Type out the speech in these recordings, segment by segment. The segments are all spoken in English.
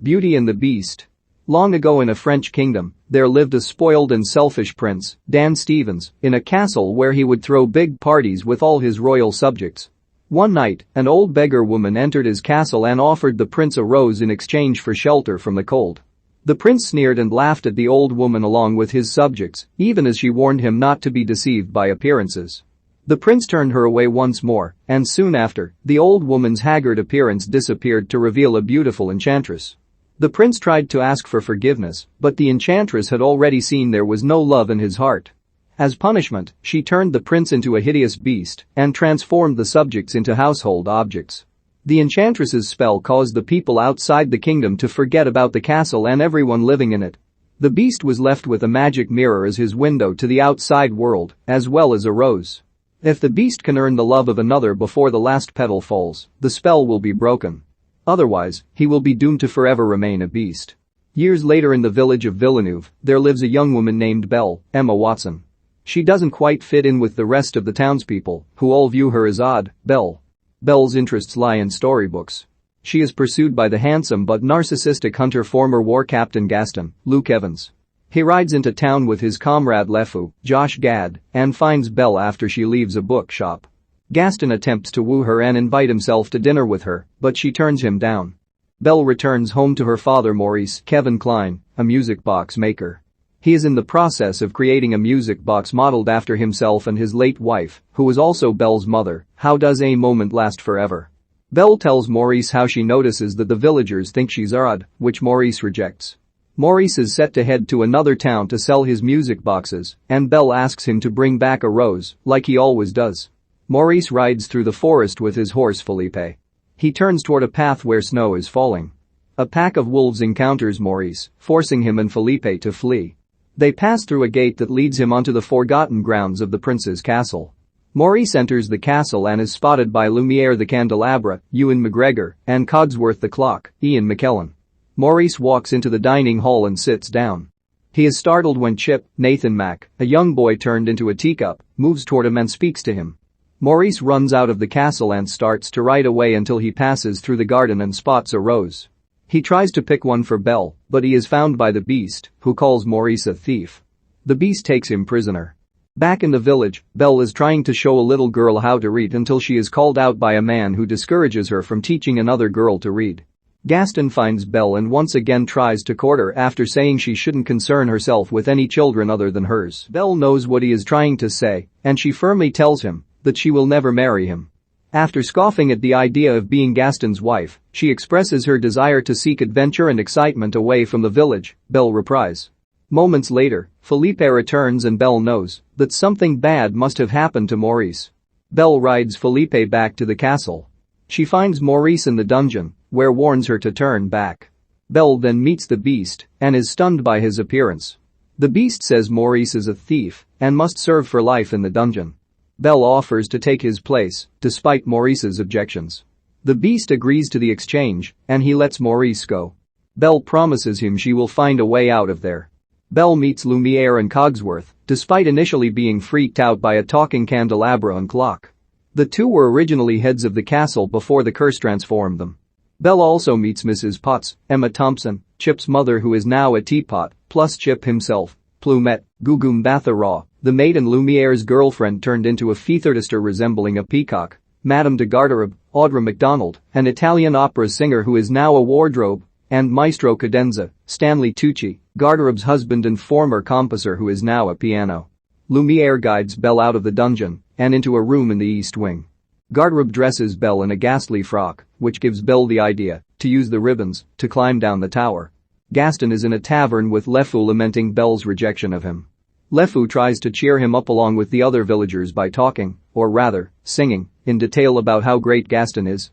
Beauty and the Beast. Long ago in a French kingdom, there lived a spoiled and selfish prince, Dan Stevens, in a castle where he would throw big parties with all his royal subjects. One night, an old beggar woman entered his castle and offered the prince a rose in exchange for shelter from the cold. The prince sneered and laughed at the old woman along with his subjects, even as she warned him not to be deceived by appearances. The prince turned her away once more, and soon after, the old woman's haggard appearance disappeared to reveal a beautiful enchantress. The prince tried to ask for forgiveness, but the enchantress had already seen there was no love in his heart. As punishment, she turned the prince into a hideous beast and transformed the subjects into household objects. The enchantress's spell caused the people outside the kingdom to forget about the castle and everyone living in it. The beast was left with a magic mirror as his window to the outside world, as well as a rose. If the beast can earn the love of another before the last petal falls, the spell will be broken. Otherwise, he will be doomed to forever remain a beast. Years later in the village of Villeneuve, there lives a young woman named Belle, Emma Watson. She doesn't quite fit in with the rest of the townspeople, who all view her as odd. Belle's interests lie in storybooks. She is pursued by the handsome but narcissistic hunter former war captain Gaston, Luke Evans. He rides into town with his comrade LeFou, Josh Gad, and finds Belle after she leaves a bookshop. Gaston attempts to woo her and invite himself to dinner with her, but she turns him down. Belle returns home to her father Maurice Kevin Klein, a music box maker. He is in the process of creating a music box modeled after himself and his late wife, who was also Belle's mother. How does a moment last forever? Belle tells Maurice how she notices that the villagers think she's odd, which Maurice rejects. Maurice is set to head to another town to sell his music boxes, and Belle asks him to bring back a rose, like he always does. Maurice rides through the forest with his horse Felipe. He turns toward a path where snow is falling. A pack of wolves encounters Maurice, forcing him and Felipe to flee. They pass through a gate that leads him onto the forgotten grounds of the prince's castle. Maurice enters the castle and is spotted by Lumiere the Candelabra, Ewan McGregor, and Cogsworth the Clock, Ian McKellen. Maurice walks into the dining hall and sits down. He is startled when Chip, Nathan Mack, a young boy turned into a teacup, moves toward him and speaks to him. Maurice runs out of the castle and starts to ride away until he passes through the garden and spots a rose. He tries to pick one for Belle, but he is found by the beast, who calls Maurice a thief. The beast takes him prisoner. Back in the village, Belle is trying to show a little girl how to read until she is called out by a man who discourages her from teaching another girl to read. Gaston finds Belle and once again tries to court her after saying she shouldn't concern herself with any children other than hers. Belle knows what he is trying to say, and she firmly tells him that she will never marry him. After scoffing at the idea of being Gaston's wife, she expresses her desire to seek adventure and excitement away from the village. Belle replies. Moments later, Felipe returns and Belle knows that something bad must have happened to Maurice. Belle rides Felipe back to the castle. She finds Maurice in the dungeon, where warns her to turn back. Belle then meets the beast and is stunned by his appearance. The beast says Maurice is a thief and must serve for life in the dungeon. Belle offers to take his place, despite Maurice's objections. The beast agrees to the exchange, and he lets Maurice go. Belle promises him she will find a way out of there. Belle meets Lumiere and Cogsworth, despite initially being freaked out by a talking candelabra and clock. The two were originally heads of the castle before the curse transformed them. Belle also meets Mrs. Potts, Emma Thompson, Chip's mother who is now a teapot, plus Chip himself, Plumette, Gugum Bathara, the maid and Lumiere's girlfriend turned into a featherduster resembling a peacock, Madame de Garderobe, Audra MacDonald, an Italian opera singer who is now a wardrobe, and Maestro Cadenza, Stanley Tucci, Garderobe's husband and former composer who is now a piano. Lumiere guides Belle out of the dungeon and into a room in the east wing. Garderobe dresses Belle in a ghastly frock, which gives Belle the idea to use the ribbons to climb down the tower. Gaston is in a tavern with LeFou lamenting Belle's rejection of him. LeFou tries to cheer him up along with the other villagers by talking, or rather, singing, in detail about how great Gaston is.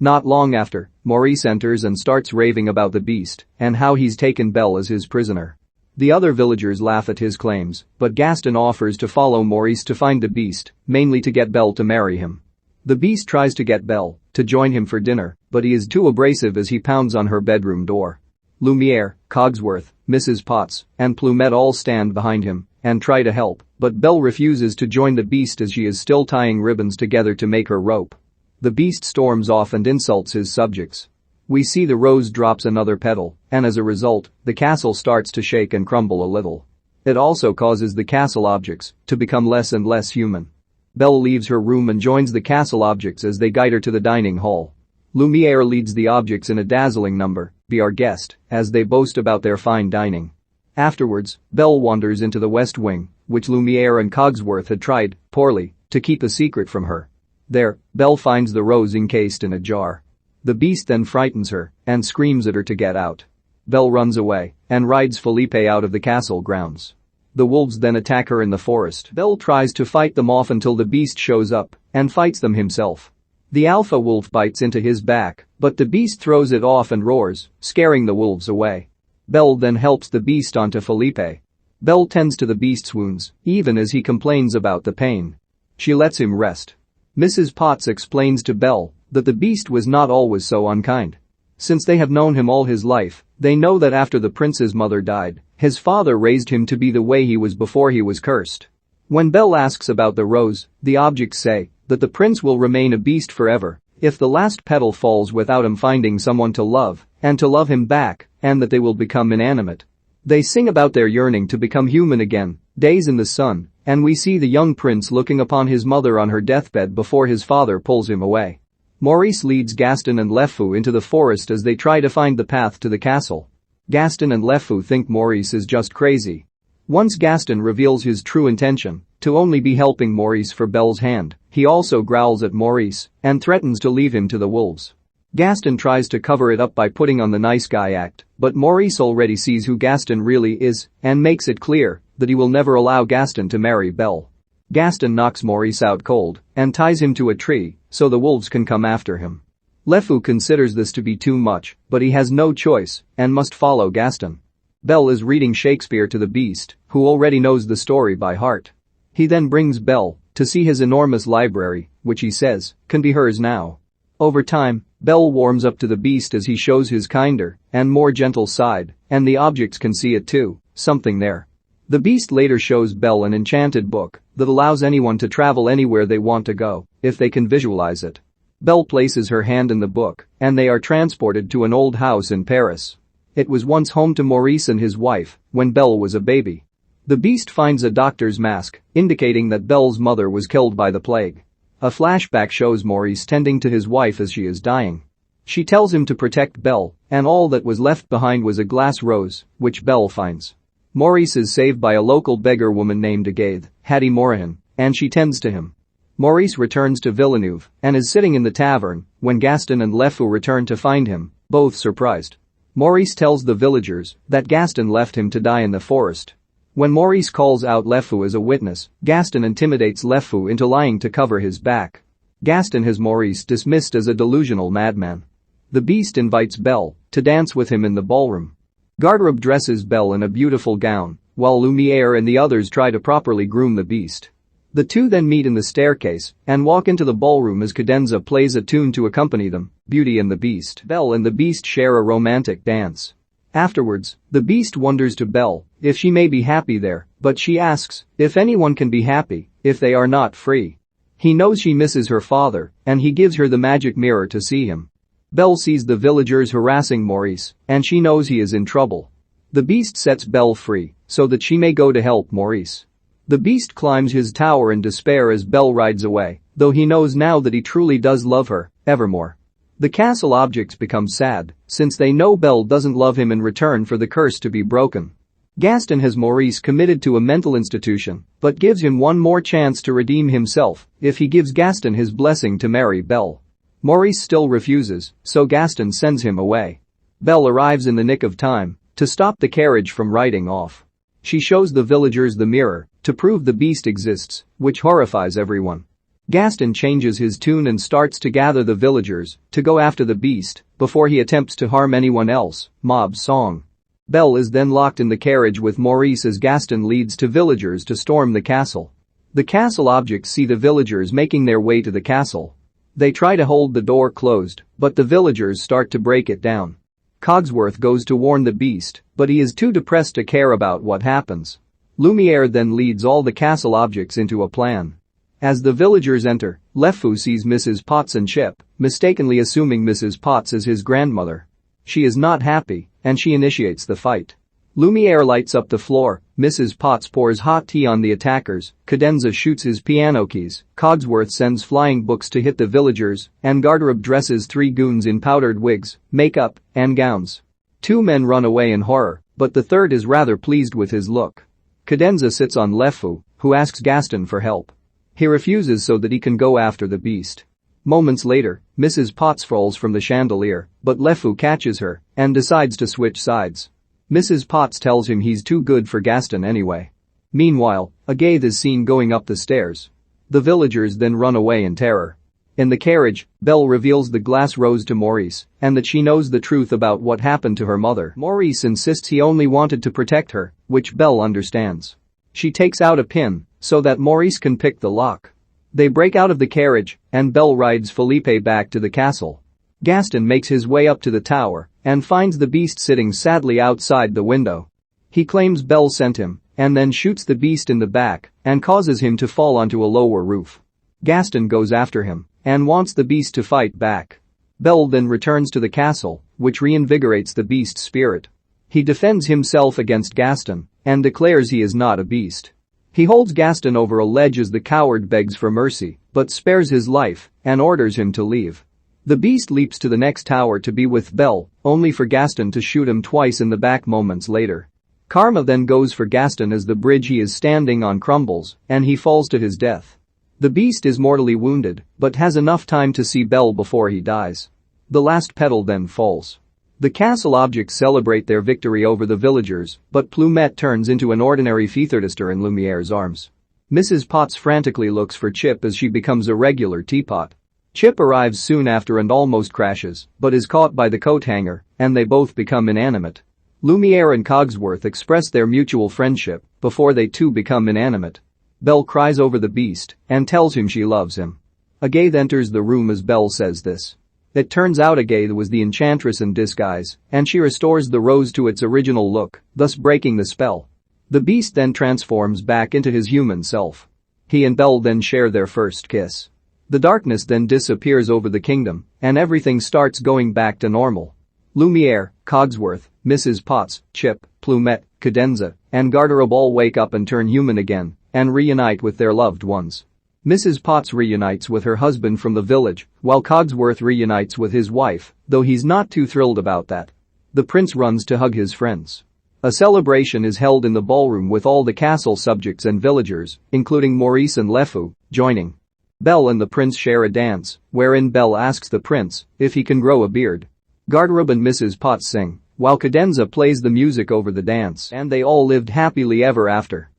Not long after, Maurice enters and starts raving about the beast and how he's taken Belle as his prisoner. The other villagers laugh at his claims, but Gaston offers to follow Maurice to find the beast, mainly to get Belle to marry him. The beast tries to get Belle to join him for dinner, but he is too abrasive as he pounds on her bedroom door. Lumiere, Cogsworth, Mrs. Potts, and Plumette all stand behind him and try to help, but Belle refuses to join the beast as she is still tying ribbons together to make her rope. The beast storms off and insults his subjects. We see the rose drops another petal, and as a result, the castle starts to shake and crumble a little. It also causes the castle objects to become less and less human. Belle leaves her room and joins the castle objects as they guide her to the dining hall. Lumiere leads the objects in a dazzling number, "Be Our Guest," as they boast about their fine dining. Afterwards, Belle wanders into the West Wing, which Lumiere and Cogsworth had tried, poorly, to keep a secret from her. There, Belle finds the rose encased in a jar. The beast then frightens her and screams at her to get out. Belle runs away and rides Felipe out of the castle grounds. The wolves then attack her in the forest. Belle tries to fight them off until the beast shows up and fights them himself. The alpha wolf bites into his back, but the beast throws it off and roars, scaring the wolves away. Belle then helps the beast onto Felipe. Belle tends to the beast's wounds, even as he complains about the pain. She lets him rest. Mrs. Potts explains to Belle that the beast was not always so unkind. Since they have known him all his life, they know that after the prince's mother died, his father raised him to be the way he was before he was cursed. When Belle asks about the rose, the objects say that the prince will remain a beast forever if the last petal falls without him finding someone to love and to love him back, and that they will become inanimate. They sing about their yearning to become human again, days in the sun, and we see the young prince looking upon his mother on her deathbed before his father pulls him away. Maurice leads Gaston and Lefou into the forest as they try to find the path to the castle. Gaston and Lefou think Maurice is just crazy. Once Gaston reveals his true intention, to only be helping Maurice for Belle's hand, he also growls at Maurice and threatens to leave him to the wolves. Gaston tries to cover it up by putting on the nice guy act, but Maurice already sees who Gaston really is and makes it clear that he will never allow Gaston to marry Belle. Gaston knocks Maurice out cold and ties him to a tree so the wolves can come after him. Lefou considers this to be too much, but he has no choice and must follow Gaston. Belle is reading Shakespeare to the beast, who already knows the story by heart. He then brings Belle to see his enormous library, which he says can be hers now. Over time, Belle warms up to the beast as he shows his kinder and more gentle side, and the objects can see it too, something there. The beast later shows Belle an enchanted book that allows anyone to travel anywhere they want to go, if they can visualize it. Belle places her hand in the book, and they are transported to an old house in Paris. It was once home to Maurice and his wife when Belle was a baby. The beast finds a doctor's mask, indicating that Belle's mother was killed by the plague. A flashback shows Maurice tending to his wife as she is dying. She tells him to protect Belle, and all that was left behind was a glass rose, which Belle finds. Maurice is saved by a local beggar woman named Agathe, Hattie Morahan, and she tends to him. Maurice returns to Villeneuve and is sitting in the tavern when Gaston and Lefou return to find him, both surprised. Maurice tells the villagers that Gaston left him to die in the forest. When Maurice calls out Lefou as a witness, Gaston intimidates Lefou into lying to cover his back. Gaston has Maurice dismissed as a delusional madman. The beast invites Belle to dance with him in the ballroom. Garderobe dresses Belle in a beautiful gown, while Lumiere and the others try to properly groom the beast. The two then meet in the staircase and walk into the ballroom as Cadenza plays a tune to accompany them, Beauty and the Beast. Belle and the beast share a romantic dance. Afterwards, the beast wonders to Belle if she may be happy there, but she asks if anyone can be happy if they are not free. He knows she misses her father, and he gives her the magic mirror to see him. Belle sees the villagers harassing Maurice, and she knows he is in trouble. The beast sets Belle free so that she may go to help Maurice. The beast climbs his tower in despair as Belle rides away, though he knows now that he truly does love her, evermore. The castle objects become sad, since they know Belle doesn't love him in return for the curse to be broken. Gaston has Maurice committed to a mental institution, but gives him one more chance to redeem himself if he gives Gaston his blessing to marry Belle. Maurice still refuses, so Gaston sends him away. Belle arrives in the nick of time to stop the carriage from riding off. She shows the villagers the mirror to prove the beast exists, which horrifies everyone. Gaston changes his tune and starts to gather the villagers to go after the beast before he attempts to harm anyone else, Mob's song. Belle is then locked in the carriage with Maurice as Gaston leads to villagers to storm the castle. The castle objects see the villagers making their way to the castle. They try to hold the door closed, but the villagers start to break it down. Cogsworth goes to warn the beast, but he is too depressed to care about what happens. Lumiere then leads all the castle objects into a plan. As the villagers enter, Lefou sees Mrs. Potts and Chip, mistakenly assuming Mrs. Potts as his grandmother. She is not happy, and she initiates the fight. Lumiere lights up the floor, Mrs. Potts pours hot tea on the attackers, Cadenza shoots his piano keys, Cogsworth sends flying books to hit the villagers, and Garderobe dresses 3 goons in powdered wigs, makeup, and gowns. 2 men run away in horror, but the third is rather pleased with his look. Cadenza sits on Lefou, who asks Gaston for help. He refuses so that he can go after the beast. Moments later, Mrs. Potts falls from the chandelier, but Lefou catches her and decides to switch sides. Mrs. Potts tells him he's too good for Gaston anyway. Meanwhile, Agathe is seen going up the stairs. The villagers then run away in terror. In the carriage, Belle reveals the glass rose to Maurice and that she knows the truth about what happened to her mother. Maurice insists he only wanted to protect her, which Belle understands. She takes out a pin so that Maurice can pick the lock. They break out of the carriage and Belle rides Felipe back to the castle. Gaston makes his way up to the tower and finds the beast sitting sadly outside the window. He claims Belle sent him and then shoots the beast in the back and causes him to fall onto a lower roof. Gaston goes after him and wants the beast to fight back. Belle then returns to the castle, which reinvigorates the beast's spirit. He defends himself against Gaston and declares he is not a beast. He holds Gaston over a ledge as the coward begs for mercy, but spares his life and orders him to leave. The beast leaps to the next tower to be with Belle, only for Gaston to shoot him twice in the back moments later. Karma then goes for Gaston as the bridge he is standing on crumbles and he falls to his death. The beast is mortally wounded but has enough time to see Belle before he dies. The last petal then falls. The castle objects celebrate their victory over the villagers, but Plumette turns into an ordinary Featherduster in Lumiere's arms. Mrs. Potts frantically looks for Chip as she becomes a regular teapot. Chip arrives soon after and almost crashes, but is caught by the coat hanger, and they both become inanimate. Lumiere and Cogsworth express their mutual friendship before they too become inanimate. Belle cries over the beast and tells him she loves him. Agathe enters the room as Belle says this. It turns out Agathe was the enchantress in disguise, and she restores the rose to its original look, thus breaking the spell. The beast then transforms back into his human self. He and Belle then share their first kiss. The darkness then disappears over the kingdom, and everything starts going back to normal. Lumiere, Cogsworth, Mrs. Potts, Chip, Plumette, Cadenza, and Garderobe all wake up and turn human again, and reunite with their loved ones. Mrs. Potts reunites with her husband from the village, while Cogsworth reunites with his wife, though he's not too thrilled about that. The prince runs to hug his friends. A celebration is held in the ballroom with all the castle subjects and villagers, including Maurice and Lefou, joining. Belle and the prince share a dance, wherein Belle asks the prince if he can grow a beard. Garderobe and Mrs. Potts sing, while Cadenza plays the music over the dance, and they all lived happily ever after.